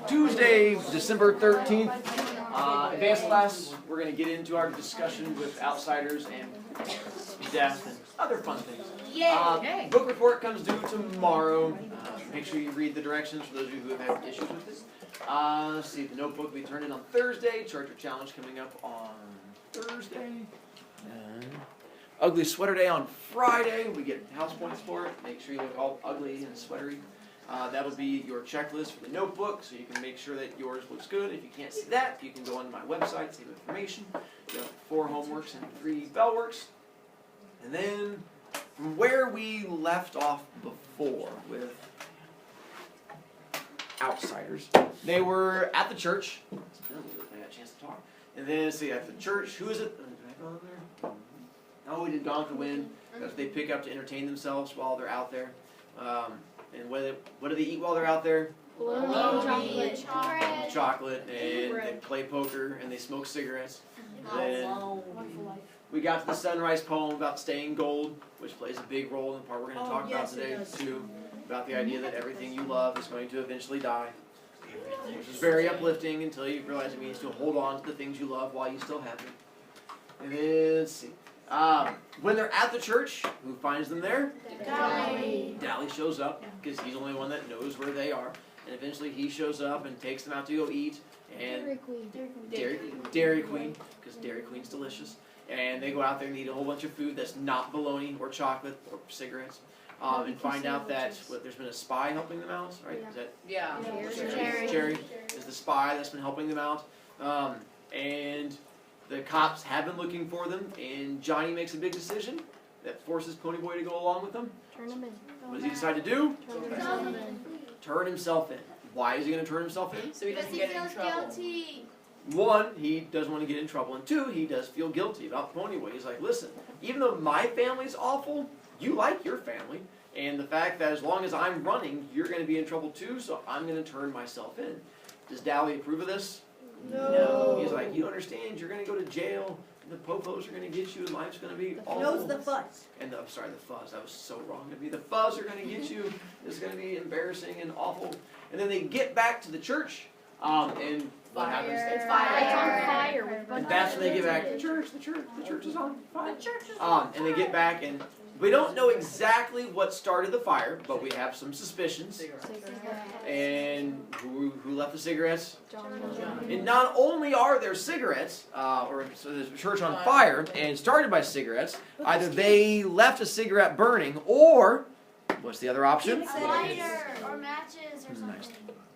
Tuesday, December 13th, advanced class. We're going to get into our discussion with outsiders and death and other fun things. Book report comes due tomorrow. Make sure you read the directions for those of you who have had issues with it. Let's see, the notebook will be turned in on Thursday. Charger Challenge coming up on Thursday. Ugly Sweater Day on Friday. We get house points for it. Make sure you look all ugly and sweatery. That'll be your checklist for the notebook, so you can make sure that yours looks good. If you can't see that, you can go on my website, save information. You have 4 homeworks and 3 bell works. And then, from where we left off before with outsiders, they were at the church. It's been a little bit, I got a chance to talk. And then, see, at the church, who is it? Did I go over there? No, we did Gone with the Wind. That's what they pick up to entertain themselves while they're out there. And what do they eat while they're out there? Chocolate, and they play poker, and they smoke cigarettes. Then we got to the sunrise poem about staying gold, which plays a big role in the part we're going to talk about today, too, about the idea that everything you love is going to eventually die, which is very uplifting until you realize it means to hold on to the things you love while you still have them. And then, let's see. When they're at the church, who finds them there? Dally shows up, because he's the only one that knows where they are. And eventually he shows up and takes them out to go eat. And Dairy Queen, because Dairy Queen's delicious. And they go out there and eat a whole bunch of food that's not bologna or chocolate or cigarettes. And find out that there's been a spy helping them out, right? Is that Jerry is the spy that's been helping them out. And the cops have been looking for them, and Johnny makes a big decision that forces Ponyboy to go along with them. Turn him in. What does he decide to do? Turn himself in. Why is he going to turn himself in? So he doesn't get in trouble. Guilty. 1, he doesn't want to get in trouble, and 2, he does feel guilty about Ponyboy. He's like, listen, even though my family's awful, you like your family, and the fact that as long as I'm running, you're going to be in trouble too, so I'm going to turn myself in. Does Dally approve of this? No. He's like, you understand, you're going to go to jail, and the popos are going to get you, and life's going to be awful. Knows the fuzz. And I'm sorry, the fuzz, that was so wrong to me. The fuzz are going to get you, it's going to be embarrassing and awful. And then they get back to the church, and what happens? It's fire. It's on fire. And that's when they get back to the church is on fire. And they get back, and we don't know exactly what started the fire, but we have some suspicions. And who left the cigarettes? And not only are there cigarettes, so there's a church on fire and started by cigarettes, either they left a cigarette burning, or what's the other option? Lighter or matches or something.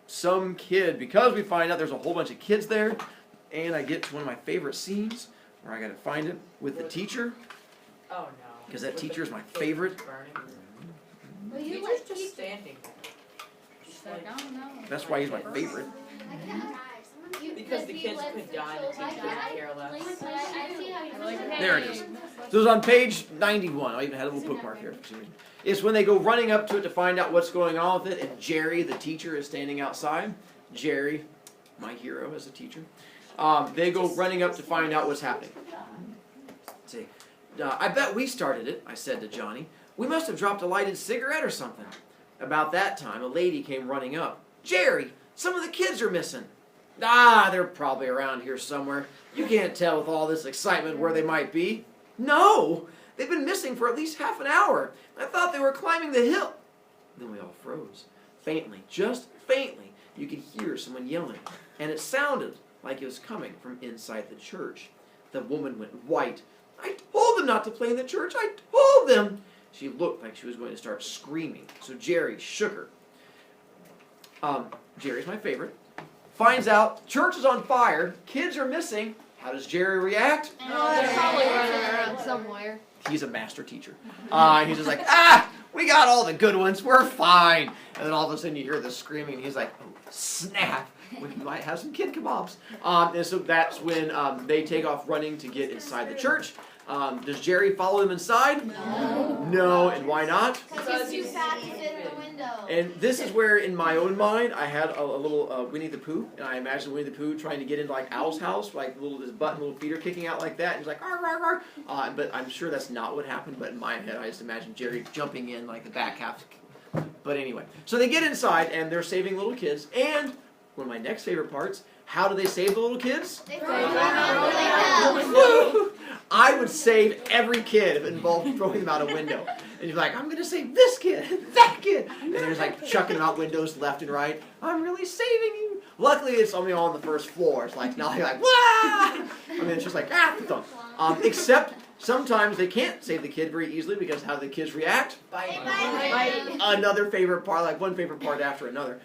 Some kid, because we find out there's a whole bunch of kids there, and I get to one of my favorite scenes where I got to find it with the teacher. Oh no. Because that teacher is my favorite. Well, you like just standing. That's why he's my favorite. Because the kids could die and the teacher would care less. There it is. So it's on page 91. I even had a little bookmark here. It's when they go running up to it to find out what's going on with it, and Jerry, the teacher, is standing outside. Jerry, my hero as a teacher. They go running up to find out what's happening. Let's see. I bet we started it, I said to Johnny. We must have dropped a lighted cigarette or something. About that time, a lady came running up. Jerry, some of the kids are missing. They're probably around here somewhere. You can't tell with all this excitement where they might be. No, they've been missing for at least half an hour. I thought they were climbing the hill. Then we all froze. Faintly, just faintly, you could hear someone yelling, and it sounded like it was coming from inside the church. The woman went white. I told them not to play in the church. I told them. She looked like she was going to start screaming, so Jerry shook her. Jerry's my favorite. Finds out church is on fire, kids are missing. How does Jerry react? They're probably running around somewhere. He's a master teacher. He's just like, we got all the good ones, we're fine. And then all of a sudden you hear the screaming, and he's like, oh, snap. We might have some kid kebabs. And so that's when they take off running to get inside the church. Does Jerry follow them inside? No, and why not? Because he's too fat to fit in the window. And this is where, in my own mind, I had a little Winnie the Pooh, and I imagined Winnie the Pooh trying to get into like Owl's house, like his butt and little feet are kicking out like that, and he's like, arr, arr, arr. But I'm sure that's not what happened. But in my head, I just imagined Jerry jumping in like the back half But anyway, so they get inside and they're saving little kids. And one of my next favorite parts, how do they save the little kids? They I would save every kid if it involved throwing them out a window. And you're like, I'm going to save this kid and that kid. And they're just like chucking them out windows left and right. I'm really saving you. Luckily, it's only on the first floor. It's like, now you're like, wah! I mean, it's just like, thump. Except sometimes they can't save the kid very easily because how the kids react. Bite. Another favorite part, like one favorite part after another.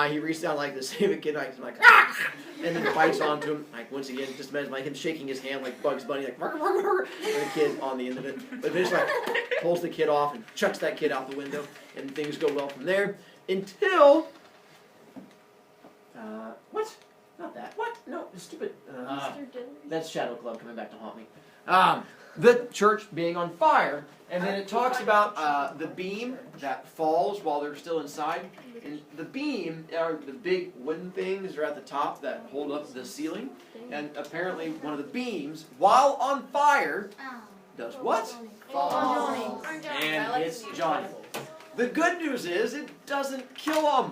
He reaches down like to save a kid, like ah! And then bites onto him. Like once again, just imagine like him shaking his hand like Bugs Bunny, like and the kid on the end of it. But eventually, like pulls the kid off and chucks that kid out the window, and things go well from there until what? Not that. What? No, stupid. That's Shadow Club coming back to haunt me. The church being on fire, and then it talks about the beam that falls while they're still inside. And the beam are the big wooden things that are at the top that hold up the ceiling. And apparently one of the beams, while on fire, does what? Falls. And it's Johnny. The good news is it doesn't kill him.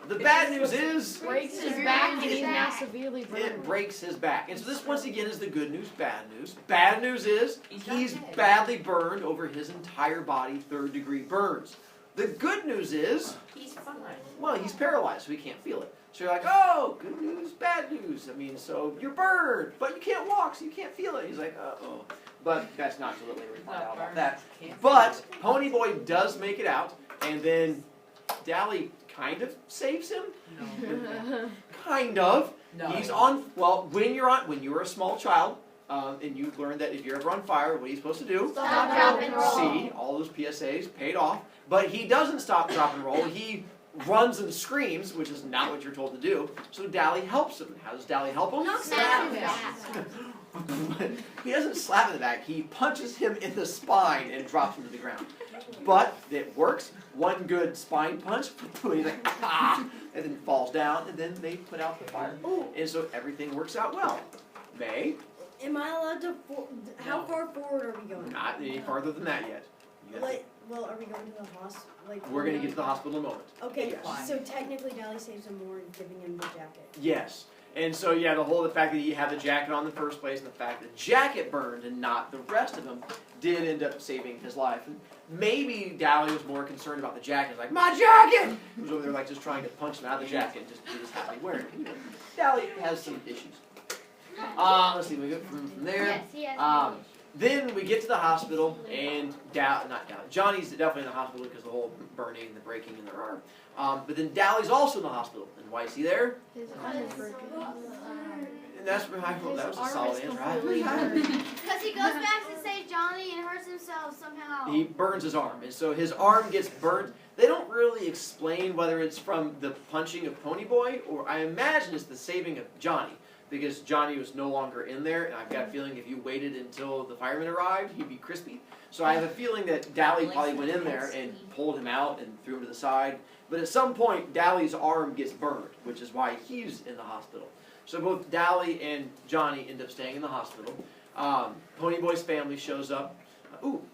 The bad news is breaks his back and he's now severely burned. it breaks his back. And so this once again is the good news, bad news. Bad news is he's badly burned over his entire body, 3rd-degree burns. The good news is He's fine. well, he's paralyzed, so he can't feel it. So you're like, oh, good news, bad news. I mean, so you're burned, but you can't walk, so you can't feel it. He's like, uh-oh. But that's not till later we find out about that. But Ponyboy does make it out, and then Dally kind of saves him. No. Kind of. No. He's on. Well, when you were a small child, and you learned that if you're ever on fire, what are you supposed to do? Stop, drop, and roll. See, all those PSAs paid off. But he doesn't stop, drop, and roll. He runs and screams, which is not what you're told to do. So Dally helps him. How does Dally help him? Snap his back. He doesn't slap him in the back. He punches him in the spine and drops him to the ground. But it works. One good spine punch. He's like, ah, and then falls down, and then they put out the fire. And so everything works out well. May? Am I allowed to? How far forward are we going? Not any farther than that yet. Well, are we going to the hospital? We're going to get to the hospital in a moment. Okay, Yes. so technically Dally saves him more in giving him the jacket. Yes. And so, yeah, the fact that he had the jacket on in the first place and the fact that the jacket burned and not the rest of him did end up saving his life. And maybe Dally was more concerned about the jacket. He's like, my jacket! He was over there like just trying to punch him out of the jacket and just he was happily wearing it. Dally has some issues. Let's see, we go from there. Yes, he has. Then we get to the hospital, and Johnny's definitely in the hospital because of the whole burning and the breaking in their arm. But then Dally's also in the hospital. And why is he there? His arm is broken. And that's where that was a solid answer. Because he goes back to save Johnny and hurts himself somehow. He burns his arm, and so his arm gets burnt. They don't really explain whether it's from the punching of Ponyboy, or I imagine it's the saving of Johnny. Because Johnny was no longer in there, and I've got a feeling if you waited until the firemen arrived, he'd be crispy. So I have a feeling that Dally probably went in there and pulled him out and threw him to the side. But at some point, Dally's arm gets burned, which is why he's in the hospital. So both Dally and Johnny end up staying in the hospital. Ponyboy's family shows up.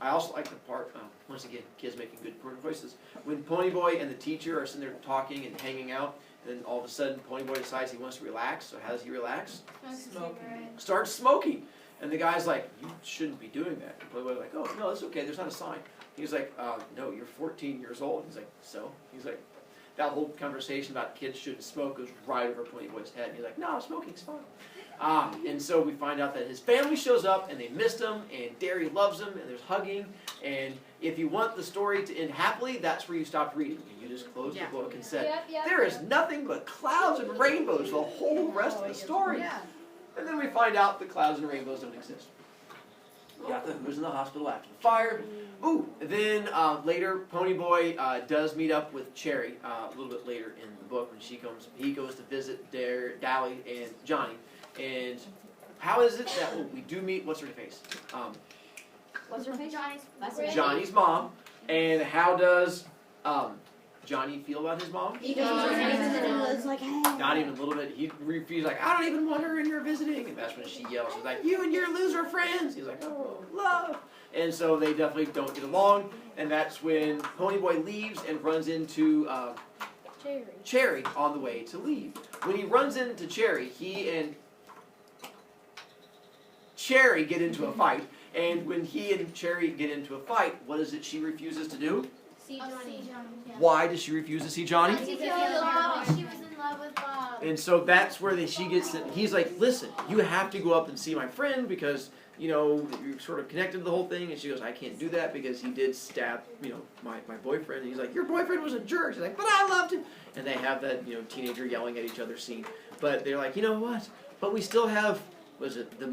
I also like the part, once again, kids making good voices. When Ponyboy and the teacher are sitting there talking and hanging out, and then all of a sudden, Ponyboy decides he wants to relax. So how does he relax? Smoking. Starts smoking. And the guy's like, you shouldn't be doing that. And Ponyboy's like, oh, no, it's okay. There's not a sign. He's like, no, you're 14 years old. He's like, so? He's like, that whole conversation about kids shouldn't smoke goes right over Ponyboy's head. And he's like, no, smoking's fine. And so we find out that his family shows up, and they missed him, and Derry loves him, and there's hugging. And if you want the story to end happily, that's where you stopped reading. You just closed the book and said, there is nothing but clouds and rainbows the whole rest of the story. And then we find out the clouds and rainbows don't exist. We got the who's in the hospital after the fire. Then later, Ponyboy does meet up with Cherry a little bit later in the book when he goes to visit Dally and Johnny. And how is it that we do meet what's her face? What's her face? Johnny's mom. And how does Johnny feel about his mom? He was like, hey. Not even a little bit. He refused, like, I don't even want her in here visiting. And that's when she yells. She's like, you and your loser friends. He's like, oh, love. And so they definitely don't get along. And that's when Ponyboy leaves and runs into Cherry on the way to leave. When he runs into Cherry, he and Cherry get into a fight. And when he and Cherry get into a fight, what is it she refuses to do? See Johnny. Why does she refuse to see Johnny? Because she was in love with Bob. And so that's where she gets it. He's like, listen, you have to go up and see my friend because, you know, you're sort of connected to the whole thing. And she goes, I can't do that because he did stab, you know, my boyfriend. And he's like, your boyfriend was a jerk. She's like, but I loved him. And they have that, you know, teenager yelling at each other scene. But they're like, you know what? But we still have, was it the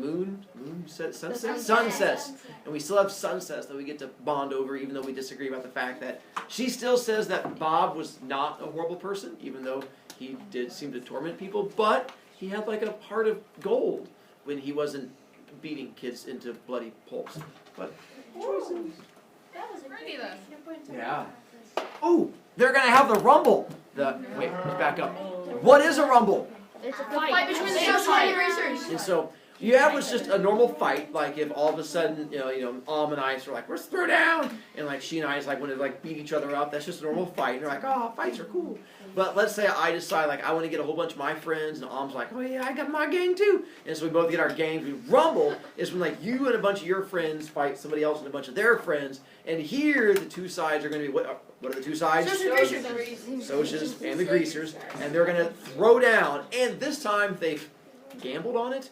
sunsets, and we still have sunsets that we get to bond over, even though we disagree about the fact that she still says that Bob was not a horrible person, even though he did seem to torment people, but he had like a heart of gold when he wasn't beating kids into bloody pulps. But That was pretty though. yeah. Oh, they're gonna have the rumble. Wait, let's back up. What is a rumble? It's a Fight between the social fight. racers. And so, yeah, it was just a normal fight. Like if all of a sudden, you know, and Ice are like, let's throw down, and like she and Ice like want to like beat each other up. That's just a normal fight. And they're like, oh, fights are cool. But let's say I decide like I want to get a whole bunch of my friends, and Alm's like, oh yeah, I got my gang too. And so we both get our gangs. We rumble is when like you and a bunch of your friends fight somebody else and a bunch of their friends. And here the two sides are going to be what are the two sides? Socias and the Greasers, and they're going to throw down. And this time they've gambled on it.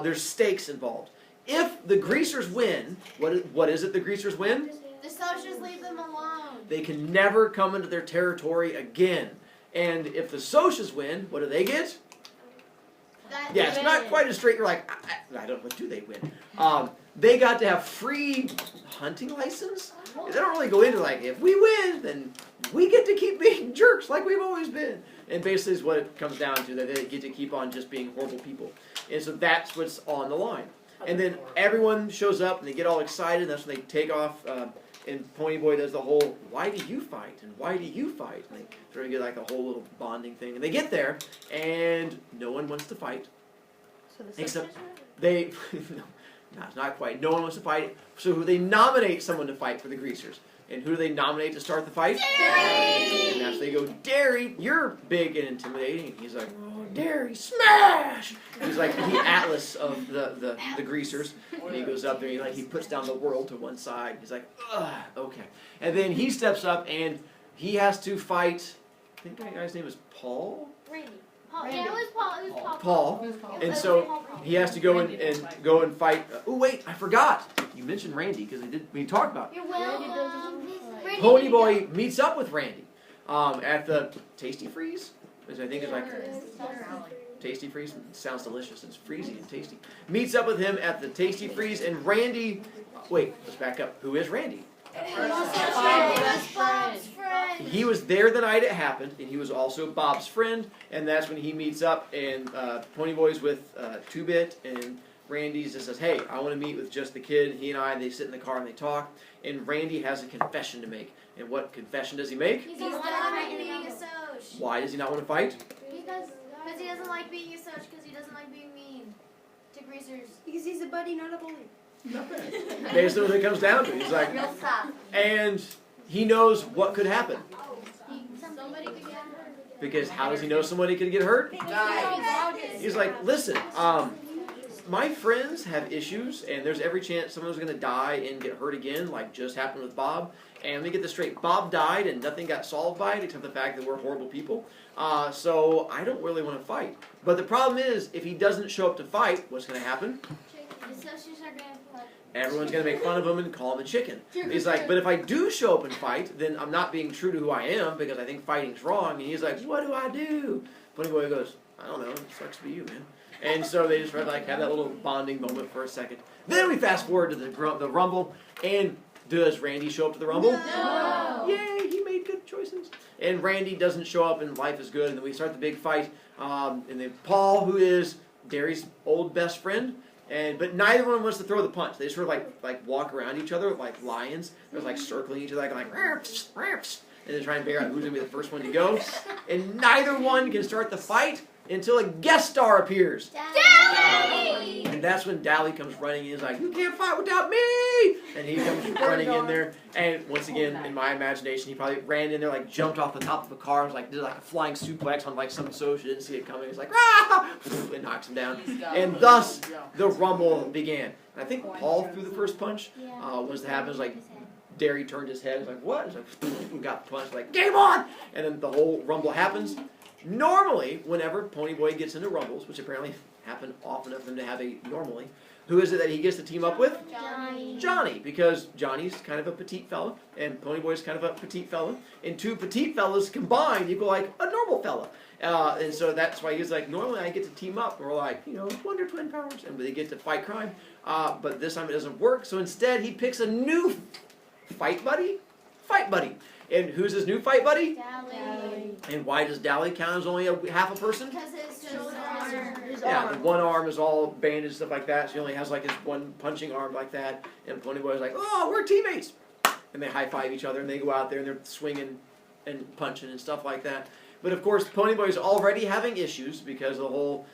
There's stakes involved. If the Greasers win, what is it the Greasers win? The Socias leave them alone. They can never come into their territory again. And if the Socias win, what do they get? Yeah, it's not quite as straight. You're like, I don't. What do they win? They got to have free hunting license. They don't really go into like, if we win, then we get to keep being jerks like we've always been. And basically is what it comes down to, that they get to keep on just being horrible people. And so that's what's on the line. And then everyone shows up and they get all excited. And that's when they take off. And Ponyboy does the whole, why do you fight? And why do you fight? And they sort of get like a whole little bonding thing. And they get there and no one wants to fight. So the Except they, no, not quite. No one wants to fight. So who they nominate someone to fight for the Greasers. And who do they nominate to start the fight? Derry! And that's they go, Derry, you're big and intimidating. And he's like, oh, Derry, smash! He's like the Atlas of the Greasers. And he goes up there and he puts down the world to one side. He's like, ugh, okay. And then he steps up and he has to fight, I think that guy's name is Paul? Randy. Yeah, it was Paul. It was Paul. Paul. And so he has to go and fight. Oh wait, I forgot. You mentioned Randy because we talked about it. You're welcome. Ponyboy meets up with Randy at the Tasty Freeze, which I think is like Tasty Freeze. Sounds delicious. It's freezy and tasty. Meets up with him at the Tasty Freeze, and Randy. Wait, let's back up. Who is Randy? Bob's friend. He was there the night it happened, and he was also Bob's friend, and that's when he meets up, and Ponyboy's with 2-Bit, and Randy just says, hey, I want to meet with just the kid. He and they sit in the car and they talk, and Randy has a confession to make. And what confession does he make? He's not like being a Soch. Why does he not want to fight? Because he doesn't like being a Soch, because he doesn't like being mean to Greasers. Because he's a buddy, not a bully. Not bad. Basically what it comes down to. He's like, Real tough. and he knows what could happen. Somebody could get hurt. Because how does he know somebody could get hurt? He's like, listen, my friends have issues, and there's every chance someone's going to die and get hurt again, like just happened with Bob. And let me get this straight. Bob died, and nothing got solved by it, except the fact that we're horrible people. So I don't really want to fight. But the problem is, if he doesn't show up to fight, what's going to happen? The Sochas are going to fight. Everyone's going to make fun of him and call him a chicken. He's like, but if I do show up and fight, then I'm not being true to who I am, because I think fighting's wrong. And he's like, what do I do? Ponyboy goes, I don't know. It sucks to be you, man. And so they just have that little bonding moment for a second. Then we fast forward to the Rumble, and does Randy show up to the Rumble? No. Yay, he made good choices. And Randy doesn't show up, and life is good. And then we start the big fight. And then Paul, who is Derry's old best friend, but neither one wants to throw the punch. They sort of like walk around each other like lions. They're like circling each other, like ramps, ramps. and they try and figure out who's going to be the first one to go. And neither one can start the fight until a guest star appears. Daddy! And that's when Dally comes running in. He's like, you can't fight without me! And he comes running in there. And once again, in my imagination, he probably ran in there, like jumped off the top of a car, and like did like a flying suplex on like some social, didn't see it coming. He's like, ah! And knocks him down. And thus, the Rumble began. And I think Paul threw the first punch. Once that happens, like, Derry turned his head. He's like, what? He's like, and got the punch. Like, game on! And then the whole Rumble happens. Normally, whenever Ponyboy gets into Rumbles, which apparently happen often enough for him to have a normally, who is it that he gets to team up with? Johnny, because Johnny's kind of a petite fella, and Ponyboy's kind of a petite fella, and two petite fellas combined equal like a normal fella. And so that's why he's like, normally I get to team up, and we're like, Wonder Twin powers, and they get to fight crime, but this time it doesn't work, so instead he picks a new fight buddy. And who's his new fight buddy? Dally. And why does Dally count as only half a person? Because his shoulder. Yeah, the one arm is all bandaged and stuff like that, so he only has like his one punching arm like that, and Ponyboy's like, oh, we're teammates! And they high-five each other, and they go out there, and they're swinging and punching and stuff like that. But of course, Ponyboy's already having issues because of the whole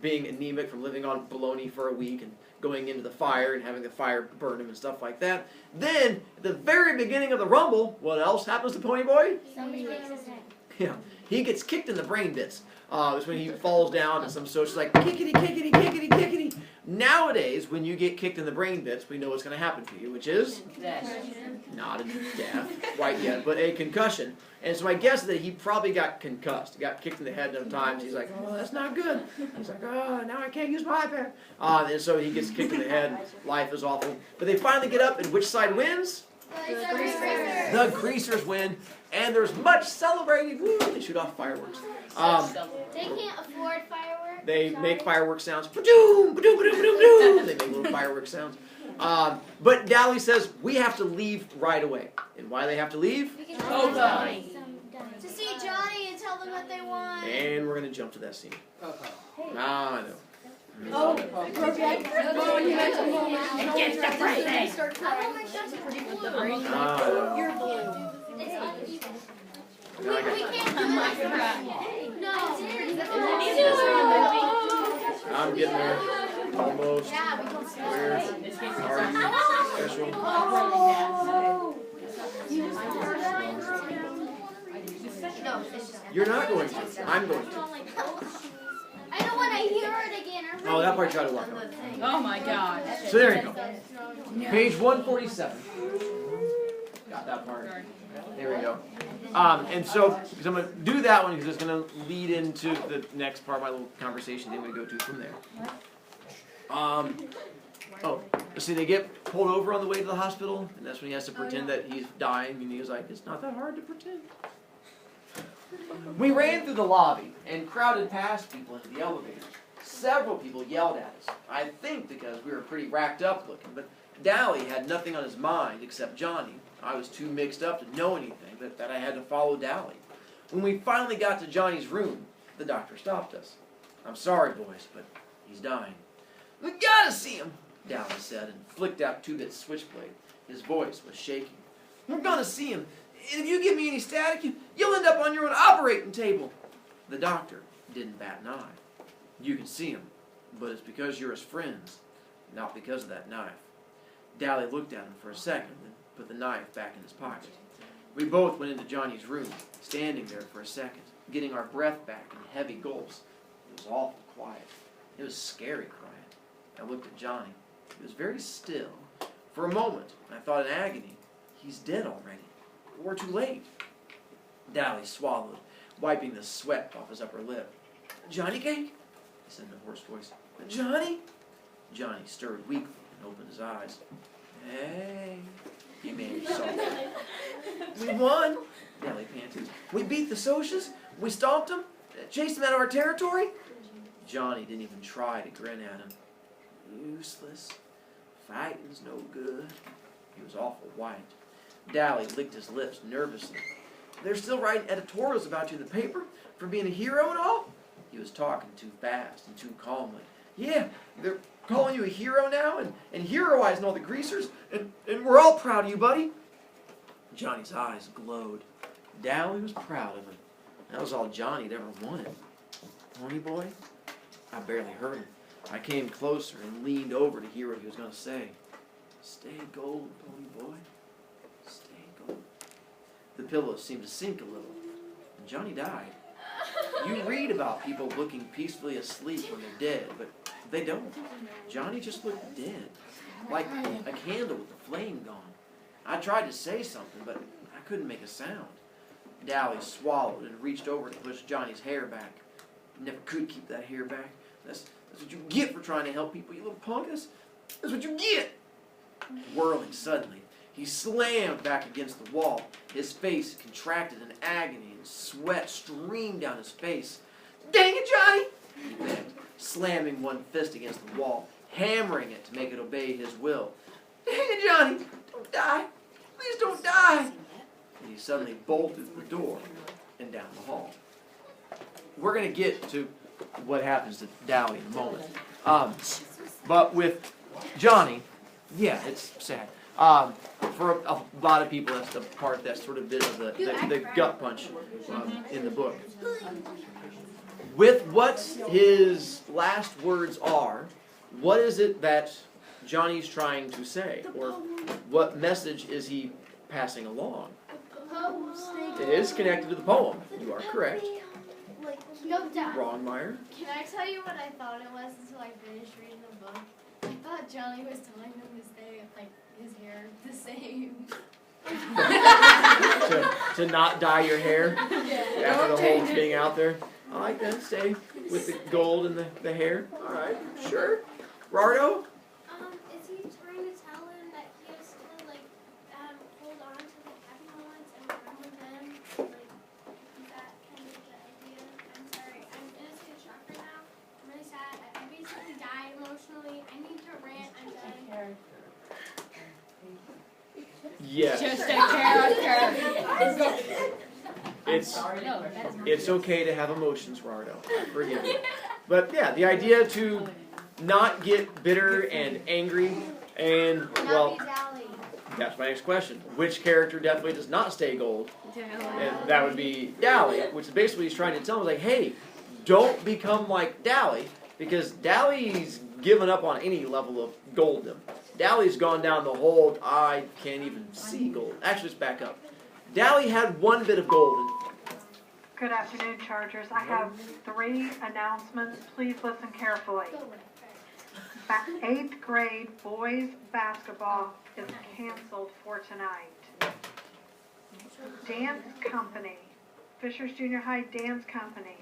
being anemic from living on bologna for a week and going into the fire and having the fire burn him and stuff like that. Then, at the very beginning of the Rumble, what else happens to Ponyboy? Somebody breaks his head. Yeah, he gets kicked in the brain bits. It's when he falls down and some social's like, kickity, kickity, kickity, kickity. Nowadays, when you get kicked in the brain bits, we know what's going to happen to you, which is not a death quite yet, but a concussion. And so I guess that he probably got concussed. He got kicked in the head enough times. He's like, oh, that's not good. He's like, oh, now I can't use my iPad. And so he gets kicked in the head. Life is awful. But they finally get up, and which side wins? The Greasers win, and there's much celebrating. Woo, they shoot off fireworks. They can't afford fireworks. They make fireworks sounds. Ba-doom, ba-doom, ba-doom, ba-doom, ba-doom. They make little fireworks sounds. But Dally says we have to leave right away. And why they have to leave? To see Johnny and tell them what they want. And we're going to jump to that scene. I know. Oh, project. It gets the present. You're blue. It's uneven. We We can't do that. No. I'm getting there. Almost. Where are you? Special. No, it's just. You're not going to. I'm going to. I don't want to hear it again. Oh, that part you got to work on. Oh my God. So there you go. Page 147. Got that part. There we go. And so, because I'm going to do that one because it's going to lead into the next part of my little conversation I'm going to go to from there. See, they get pulled over on the way to the hospital, and that's when he has to pretend that he's dying, and he's like, it's not that hard to pretend. We ran through the lobby and crowded past people into the elevators. Several people yelled at us. I think because we were pretty racked up looking, but Dally had nothing on his mind except Johnny. I was too mixed up to know anything, but that I had to follow Dally. When we finally got to Johnny's room, the doctor stopped us. I'm sorry, boys, but he's dying. We gotta see him, Dally said, and flicked out 2-bit switchblade. His voice was shaking. We're gonna see him. If you give me any static, you'll end up on your own operating table. The doctor didn't bat an eye. You can see him, but it's because you're his friends, not because of that knife. Dally looked at him for a second, then put the knife back in his pocket. We both went into Johnny's room, standing there for a second, getting our breath back in heavy gulps. It was awful quiet. It was scary quiet. I looked at Johnny. He was very still. For a moment, I thought in agony, he's dead already. We're too late. Dally swallowed, wiping the sweat off his upper lip. Johnny cake? He said in a hoarse voice. Johnny? Johnny stirred weakly and opened his eyes. Hey, he made softly. We won, Dally panted. We beat the Socias. We stomped them, chased them out of our territory. Johnny didn't even try to grin at him. Useless. Fighting's no good. He was awful white. Dally licked his lips nervously. They're still writing editorials about you in the paper for being a hero and all? He was talking too fast and too calmly. Yeah, they're calling you a hero now and heroizing all the greasers, and we're all proud of you, buddy. Johnny's eyes glowed. Dally was proud of him. That was all Johnny'd ever wanted. Pony boy? I barely heard him. I came closer and leaned over to hear what he was going to say. Stay gold, pony boy. Stay gold. The pillows seemed to sink a little, and Johnny died. You read about people looking peacefully asleep when they're dead, but they don't. Johnny just looked dead, like a candle with the flame gone. I tried to say something, but I couldn't make a sound. Dally swallowed and reached over to push Johnny's hair back. Never could keep that hair back. That's what you get for trying to help people, you little punk. That's what you get. Whirling suddenly, he slammed back against the wall. His face contracted in agony and sweat streamed down his face. Dang it, Johnny! He begged, slamming one fist against the wall, hammering it to make it obey his will. Dang it, Johnny! Don't die! Please don't die! And he suddenly bolted the door and down the hall. We're going to get to what happens to Dally in a moment. But with Johnny, yeah, it's sad. For a lot of people, that's the part that's sort of bit of the gut punch in the book. With what his last words are, what is it that Johnny's trying to say? Or what message is he passing along? It is connected to the poem. You are correct. No doubt. Wrong, Meyer. Can I tell you what I thought it was until I finished reading the book? I thought Johnny was telling him to stay, like, his hair the same. to not dye your hair after the whole thing out there. I like that. Stay with the gold and the hair. All right, sure. Rardo? Is he trying to tell him that he has to, like, hold on to the happy moments and run with them? Like, is that kind of the idea? I'm sorry. I'm in a state shock right now. I'm really sad. I basically died emotionally. I need to rant. I'm done. Yes. Just a character. It's okay to have emotions, Rardo. Forgive me. But yeah, the idea to not get bitter and angry and, well, that's my next question. Which character definitely does not stay gold? And that would be Dally, which is basically he's trying to tell him, like, hey, don't become like Dally, because Dally's given up on any level of golddom. Dally's gone down the whole, I can't even see gold. Actually, let's back up. Dally had one bit of gold. Good afternoon, Chargers. I have 3 announcements. Please listen carefully. 8th grade boys basketball is canceled for tonight. Dance company, Fishers Junior High Dance Company,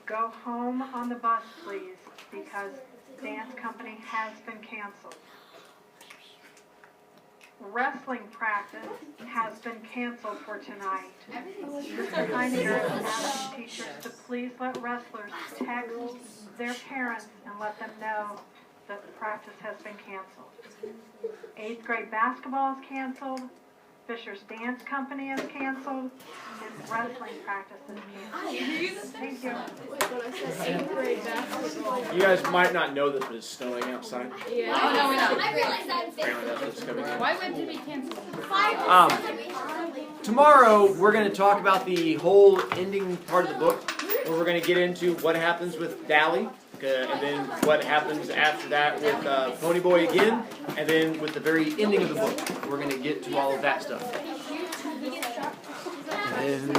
go home on the bus, please, because dance company has been canceled. Wrestling practice has been canceled for tonight. Mr. Heiniger is asking teachers to please let wrestlers text their parents and let them know that the practice has been canceled. 8th grade basketball is canceled. Fisher's Dance Company is canceled, and wrestling practice is canceled. Thank you. You guys might not know this, but it's snowing outside. Yeah. Oh, no, we know. I realized that. Apparently that's what's coming in. Why would it be canceled? Tomorrow, we're going to talk about the whole ending part of the book, where we're going to get into what happens with Dally, and then what happens after that with Ponyboy again, and then with the very ending of the book. We're going to get to all of that stuff. And